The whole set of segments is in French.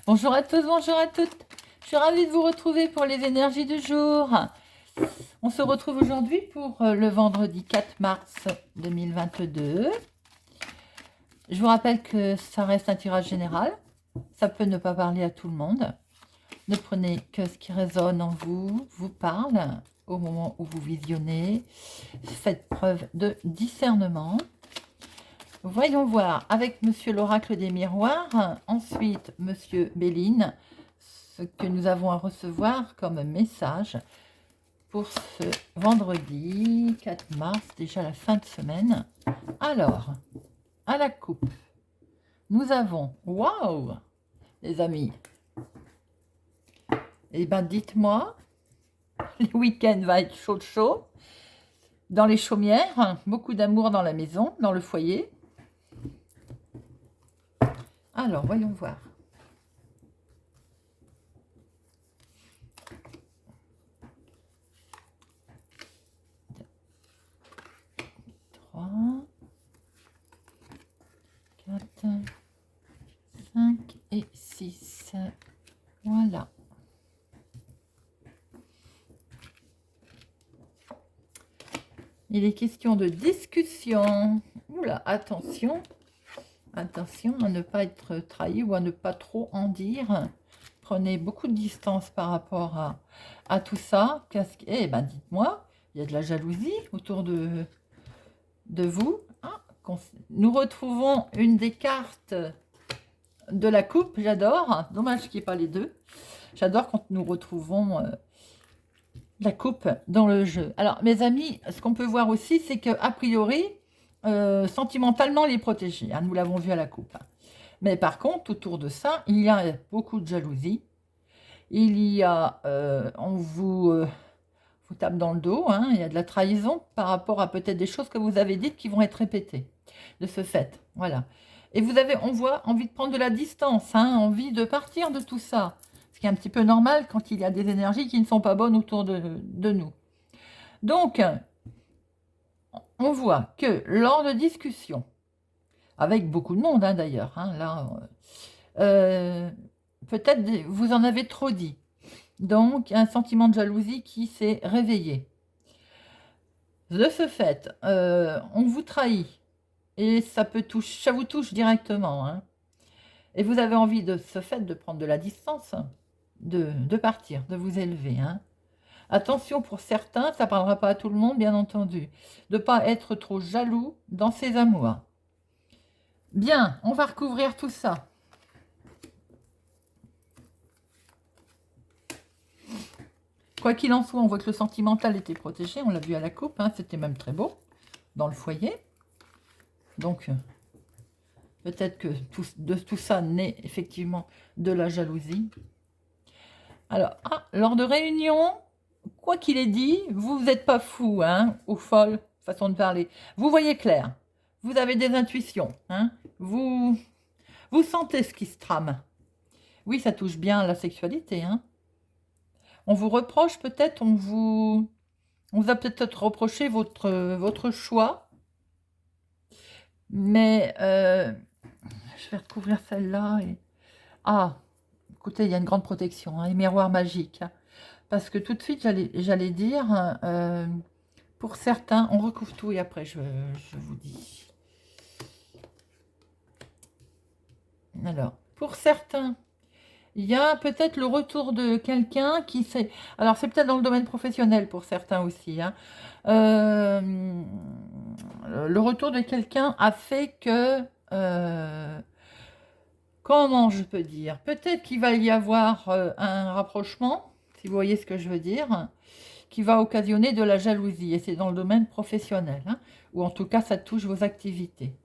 Bonjour à tous, bonjour à toutes. Je suis ravie de vous retrouver pour les énergies du jour. On se retrouve aujourd'hui pour le vendredi 4 mars 2022. Je vous rappelle que ça reste un tirage général. Ça peut ne pas parler à tout le monde. Ne prenez que ce qui résonne en vous, vous parle au moment où vous visionnez. Faites preuve de discernement. Voyons voir avec Monsieur l'Oracle des Miroirs, ensuite Monsieur Béline, ce que nous avons à recevoir comme message pour ce vendredi 4 mars, déjà la fin de semaine. Alors, à la coupe, nous avons, waouh, les amis, eh bien dites-moi, le week-end va être chaud, dans les chaumières, beaucoup d'amour dans la maison, dans le foyer. Alors, voyons voir. Trois, 4, 5 et 6. Voilà. Il est question de discussion. Oula, attention. Attention à ne pas être trahi ou à ne pas trop en dire. Prenez beaucoup de distance par rapport à tout ça. Eh ben, dites-moi, il y a de la jalousie autour de vous. Ah, nous retrouvons une des cartes de la coupe. J'adore. Dommage qu'il n'y ait pas les deux. J'adore quand nous retrouvons la coupe dans le jeu. Alors, mes amis, ce qu'on peut voir aussi, c'est qu'a priori, sentimentalement, il est protégé. Hein, nous l'avons vu à la coupe. Mais par contre, autour de ça, il y a beaucoup de jalousie. Il y a, on vous tape dans le dos. Hein, il y a de la trahison par rapport à peut-être des choses que vous avez dites qui vont être répétées de ce fait. Voilà. Et vous avez, on voit, envie de prendre de la distance, hein, envie de partir de tout ça. Ce qui est un petit peu normal quand il y a des énergies qui ne sont pas bonnes autour de nous. Donc, on voit que lors de discussions, avec beaucoup de monde hein, d'ailleurs, hein, là, peut-être vous en avez trop dit. Donc, un sentiment de jalousie qui s'est réveillé. De ce fait, on vous trahit et ça vous touche directement. Hein. Et vous avez envie de ce fait de prendre de la distance, de partir, de vous élever. Hein. Attention pour certains, ça ne parlera pas à tout le monde, bien entendu, de ne pas être trop jaloux dans ses amours. Bien, on va recouvrir tout ça. Quoi qu'il en soit, on voit que le sentimental était protégé, on l'a vu à la coupe, hein, c'était même très beau, dans le foyer. Donc, peut-être que de tout ça naît effectivement de la jalousie. Alors, lors de réunion, quoi qu'il ait dit, vous n'êtes pas fou, hein, ou folle, façon de parler. Vous voyez clair, vous avez des intuitions, hein, vous sentez ce qui se trame. Oui, ça touche bien la sexualité, hein. On vous reproche peut-être, on vous a peut-être reproché votre choix. Mais je vais recouvrir celle-là. Ah, écoutez, il y a une grande protection, hein, les miroirs magiques. Hein, parce que tout de suite, j'allais dire, pour certains, on recouvre tout et après, je vous dis. Alors, pour certains, il y a peut-être le retour de quelqu'un qui sait. Alors, c'est peut-être dans le domaine professionnel pour certains aussi. Hein. Le retour de quelqu'un a fait que. Comment je peux dire? Peut-être qu'il va y avoir un rapprochement, si vous voyez ce que je veux dire, qui va occasionner de la jalousie. Et c'est dans le domaine professionnel. Hein, ou en tout cas, ça touche vos activités.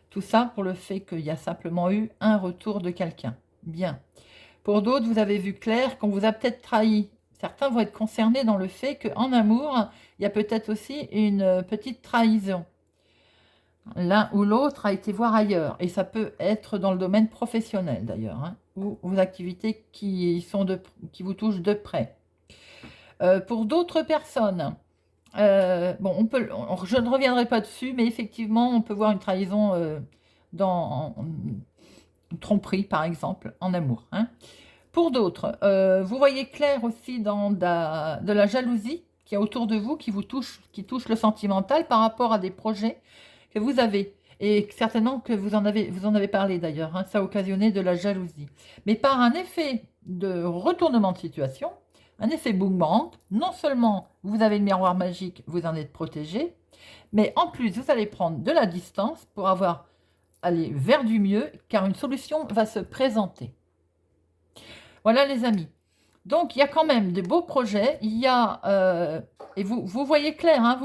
Tout ça pour le fait qu'il y a simplement eu un retour de quelqu'un. Bien. Pour d'autres, vous avez vu clair qu'on vous a peut-être trahi. Certains vont être concernés dans le fait qu'en amour, il y a peut-être aussi une petite trahison. L'un ou l'autre a été voir ailleurs. Et ça peut être dans le domaine professionnel d'ailleurs, hein, ou vos activités qui vous touchent de près. Pour d'autres personnes, bon, je ne reviendrai pas dessus, mais effectivement, on peut voir une trahison tromperie, par exemple, en amour. Hein. Pour d'autres, vous voyez clair aussi dans de la jalousie qui est autour de vous, qui touche le sentimental par rapport à des projets que vous avez. Et certainement que vous en avez parlé d'ailleurs, hein, ça a occasionné de la jalousie. Mais par un effet de retournement de situation, un effet boomerang, non seulement vous avez le miroir magique, vous en êtes protégé, mais en plus vous allez prendre de la distance pour aller vers du mieux, car une solution va se présenter. Voilà les amis. Donc il y a quand même de beaux projets, il y a, et vous voyez clair, hein,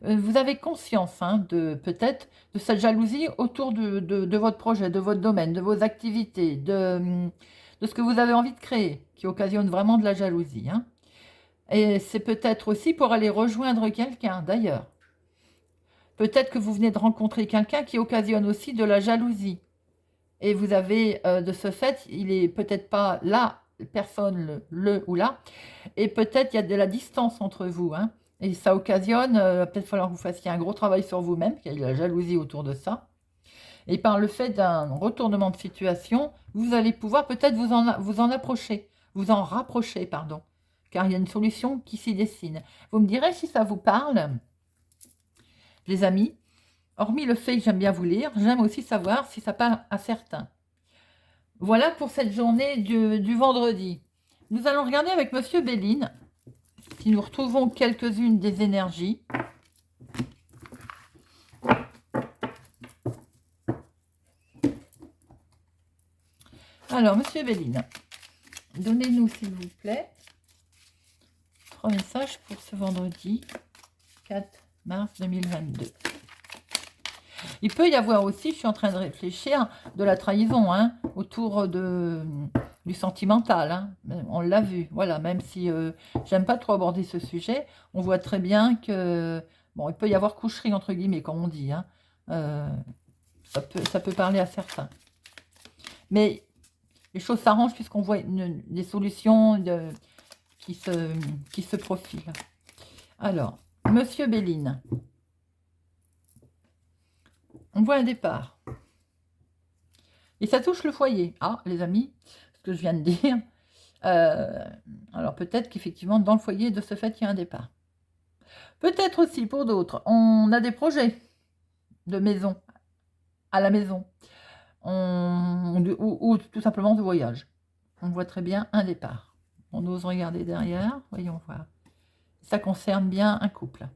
vous avez conscience hein, peut-être de cette jalousie autour de votre projet, de votre domaine, de vos activités, de ce que vous avez envie de créer, qui occasionne vraiment de la jalousie. Hein. Et c'est peut-être aussi pour aller rejoindre quelqu'un d'ailleurs. Peut-être que vous venez de rencontrer quelqu'un qui occasionne aussi de la jalousie. Et vous avez, de ce fait, il n'est peut-être pas la personne, le ou là, et peut-être il y a de la distance entre vous. Hein. Et ça occasionne, peut-être falloir que vous fassiez un gros travail sur vous-même, qu'il y a de la jalousie autour de ça. Et par le fait d'un retournement de situation, vous allez pouvoir peut-être vous en approcher, vous en rapprocher, pardon, car il y a une solution qui s'y dessine. Vous me direz si ça vous parle, les amis. Hormis le fait que j'aime bien vous lire, j'aime aussi savoir si ça parle à certains. Voilà pour cette journée du vendredi. Nous allons regarder avec Monsieur Béline si nous retrouvons quelques-unes des énergies. Alors, Monsieur Béline, donnez-nous s'il vous plaît 3 messages pour ce vendredi 4 mars 2022. Il peut y avoir aussi, je suis en train de réfléchir, de la trahison hein, autour du sentimental. Hein. On l'a vu, voilà, même si j'aime pas trop aborder ce sujet, on voit très bien que, bon, il peut y avoir coucherie entre guillemets, comme on dit. Hein. Ça peut parler à certains. Mais les choses s'arrangent puisqu'on voit des solutions qui se profilent. Alors, Monsieur Béline. On voit un départ. Et ça touche le foyer. Ah, les amis, ce que je viens de dire. Alors peut-être qu'effectivement, dans le foyer, de ce fait, il y a un départ. Peut-être aussi, pour d'autres, on a des projets de maison, à la maison. Ou tout simplement de voyage. On voit très bien un départ. On ose regarder derrière. Voyons voir. Ça concerne bien un couple.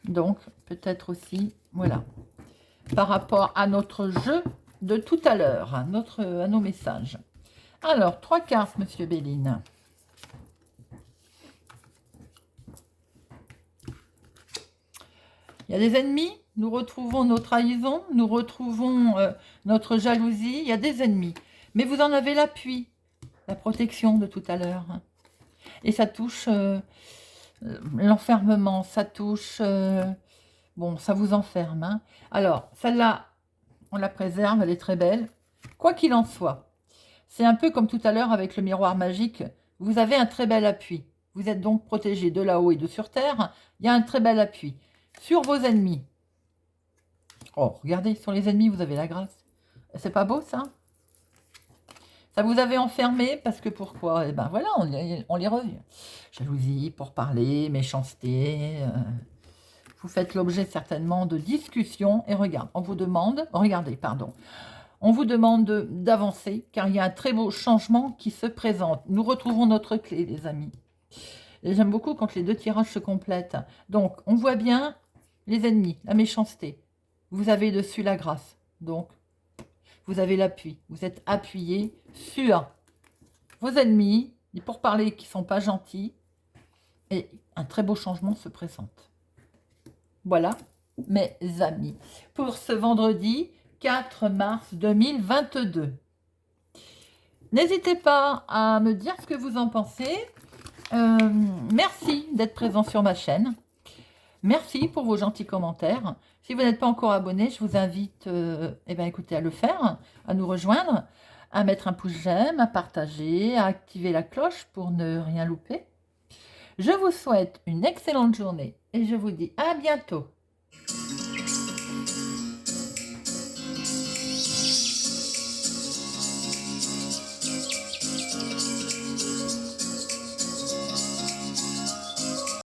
Donc, peut-être aussi, voilà. Par rapport à notre jeu de tout à l'heure, à nos messages. Alors, 3 cartes, Monsieur Béline. Il y a des ennemis, nous retrouvons nos trahisons, nous retrouvons notre jalousie, il y a des ennemis. Mais vous en avez l'appui, la protection de tout à l'heure. Et ça touche l'enfermement, ça touche... bon, ça vous enferme. Hein. Alors, celle-là, on la préserve, elle est très belle. Quoi qu'il en soit, c'est un peu comme tout à l'heure avec le miroir magique. Vous avez un très bel appui. Vous êtes donc protégé de là-haut et de sur terre. Il y a un très bel appui. Sur vos ennemis. Oh, regardez, sur les ennemis, vous avez la grâce. C'est pas beau, ça? Ça vous avait enfermé parce que pourquoi? Eh ben voilà, on les revient. Jalousie, pour parler, méchanceté... Vous faites l'objet certainement de discussions. Et regarde, on vous demande, regardez, pardon, on vous demande d'avancer car il y a un très beau changement qui se présente. Nous retrouvons notre clé, les amis. Et j'aime beaucoup quand les 2 tirages se complètent. Donc, on voit bien les ennemis, la méchanceté. Vous avez dessus la grâce. Donc, vous avez l'appui. Vous êtes appuyé sur vos ennemis, les pourparlers qui ne sont pas gentils. Et un très beau changement se présente. Voilà, mes amis, pour ce vendredi 4 mars 2022. N'hésitez pas à me dire ce que vous en pensez. Merci d'être présent sur ma chaîne. Merci pour vos gentils commentaires. Si vous n'êtes pas encore abonné, je vous invite écoutez, à le faire, à nous rejoindre, à mettre un pouce j'aime, à partager, à activer la cloche pour ne rien louper. Je vous souhaite une excellente journée et je vous dis à bientôt.